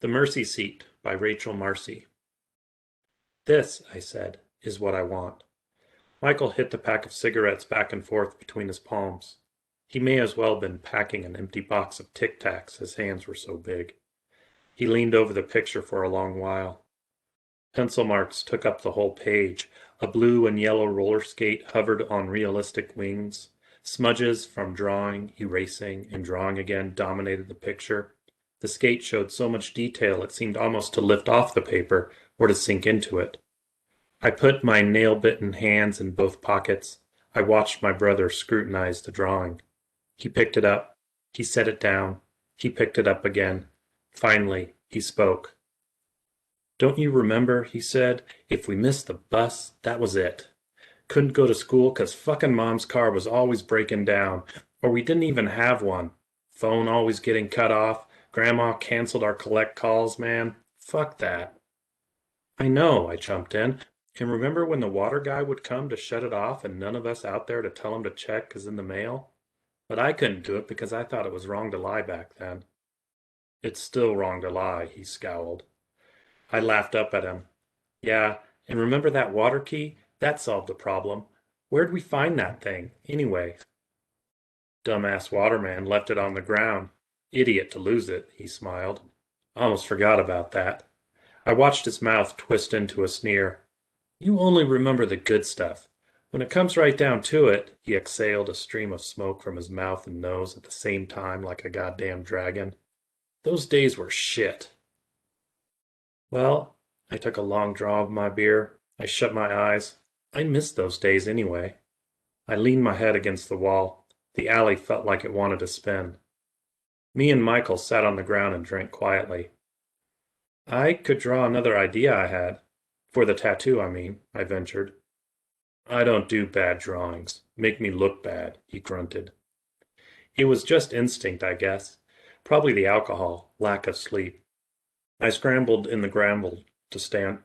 The Mercy Seat by Rachael Marcy. This, I said, is what I want. Michael hit the pack of cigarettes back and forth between his palms. He may as well have been packing an empty box of Tic Tacs, his hands were so big. He leaned over the picture for a long while. Pencil marks took up the whole page. A blue and yellow roller skate hovered on realistic wings. Smudges from drawing, erasing, and drawing again dominated the picture. The skate showed so much detail it seemed almost to lift off the paper or to sink into it. I put my nail-bitten hands in both pockets. I watched my brother scrutinize the drawing. He picked it up. He set it down. He picked it up again. Finally, he spoke. "Don't you remember," he said, "if we missed the bus, that was it. Couldn't go to school 'cause fucking Mom's car was always breaking down, or we didn't even have one. Phone always getting cut off. Grandma canceled our collect calls, man. Fuck that." "I know," I jumped in. "And remember when the water guy would come to shut it off and none of us out there to tell him to check 'cause in the mail? But I couldn't do it because I thought it was wrong to lie back then." "It's still wrong to lie," he scowled. I laughed up at him. "Yeah, and remember that water key? That solved the problem. Where'd we find that thing, anyway?" "Dumbass waterman left it on the ground. Idiot to lose it," he smiled. "Almost forgot about that." I watched his mouth twist into a sneer. "You only remember the good stuff. When it comes right down to it," he exhaled a stream of smoke from his mouth and nose at the same time like a goddamn dragon. "Those days were shit." Well, I took a long draw of my beer. I shut my eyes. I missed those days anyway. I leaned my head against the wall. The alley felt like it wanted to spin. Me and Michael sat on the ground and drank quietly. "I could draw another idea I had. For the tattoo, I mean," I ventured. "I don't do bad drawings. Make me look bad," he grunted. It was just instinct, I guess. Probably the alcohol, lack of sleep. I scrambled in the gravel to stand.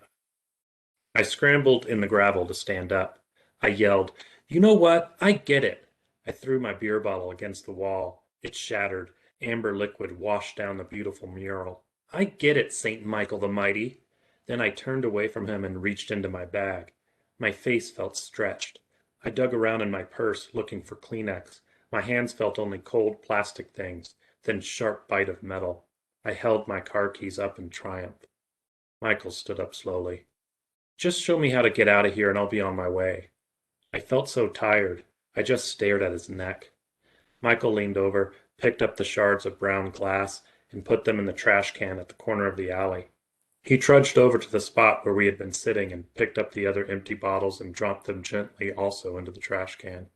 I scrambled in the gravel to stand up. I yelled, "You know what? I get it." I threw my beer bottle against the wall. It shattered. Amber liquid washed down the beautiful mural. "I get it, Saint Michael the Mighty." Then I turned away from him and reached into my bag. My face felt stretched. I dug around in my purse looking for Kleenex. My hands felt only cold plastic things, then sharp bite of metal. I held my car keys up in triumph. Michael stood up slowly. "Just show me how to get out of here and I'll be on my way." I felt so tired. I just stared at his neck. Michael leaned over, picked up the shards of brown glass, and put them in the trash can at the corner of the alley. He trudged over to the spot where we had been sitting and picked up the other empty bottles and dropped them gently also into the trash can.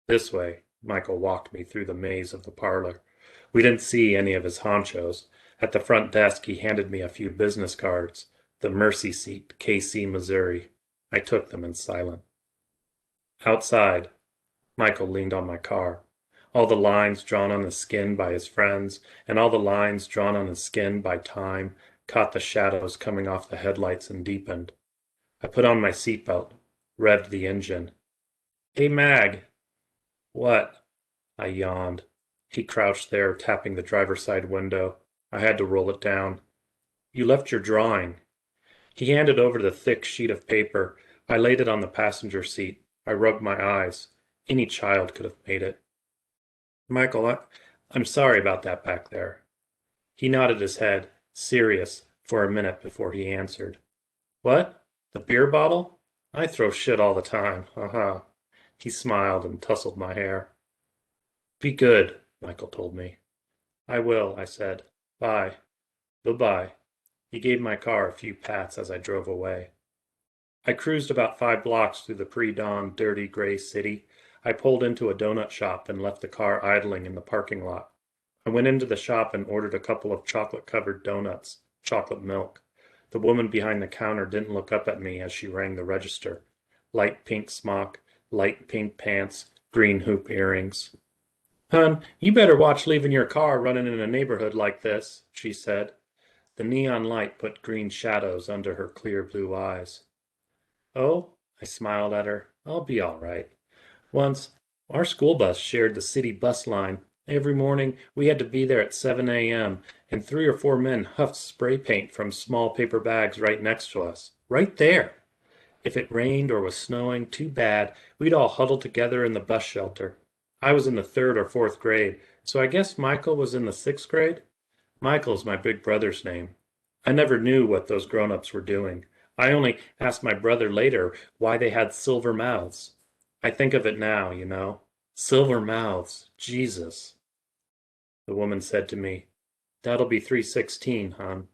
"This way." Michael walked me through the maze of the parlor. We didn't see any of his honchos. At the front desk he handed me a few business cards. The Mercy Seat, KC, Missouri. I took them in silence. Outside, Michael leaned on my car. All the lines drawn on his skin by his friends, and all the lines drawn on his skin by time, caught the shadows coming off the headlights and deepened. I put on my seatbelt, revved the engine. "Hey, Mag." "What?" I yawned. He crouched there, tapping the driver's side window. I had to roll it down. "You left your drawing." He handed over the thick sheet of paper. I laid it on the passenger seat. I rubbed my eyes. Any child could have made it. "Michael, I'm sorry about that back there." He nodded his head, serious, for a minute before he answered. "What? The beer bottle? I throw shit all the time, ha." He smiled and tousled my hair. "Be good," Michael told me. "I will," I said. "Bye." "Bye-bye." He gave my car a few pats as I drove away. I cruised about 5 blocks through the pre-dawn, dirty gray city. I pulled into a donut shop and left the car idling in the parking lot. I went into the shop and ordered a couple of chocolate-covered donuts, chocolate milk. The woman behind the counter didn't look up at me as she rang the register. Light pink smock, light pink pants, green hoop earrings. "Hun, you better watch leaving your car running in a neighborhood like this," she said. The neon light put green shadows under her clear blue eyes. "Oh," I smiled at her, "I'll be all right. Once, our school bus shared the city bus line. Every morning we had to be there at 7 a.m., and 3 or 4 men huffed spray paint from small paper bags right next to us. Right there! If it rained or was snowing too bad, we'd all huddle together in the bus shelter. I was in the third or fourth grade, so I guess Michael was in the sixth grade? Michael's my big brother's name. I never knew what those grown-ups were doing. I only asked my brother later why they had silver mouths. I think of it now, you know. Silver mouths. Jesus. The woman said to me, "That'll be 316, hon."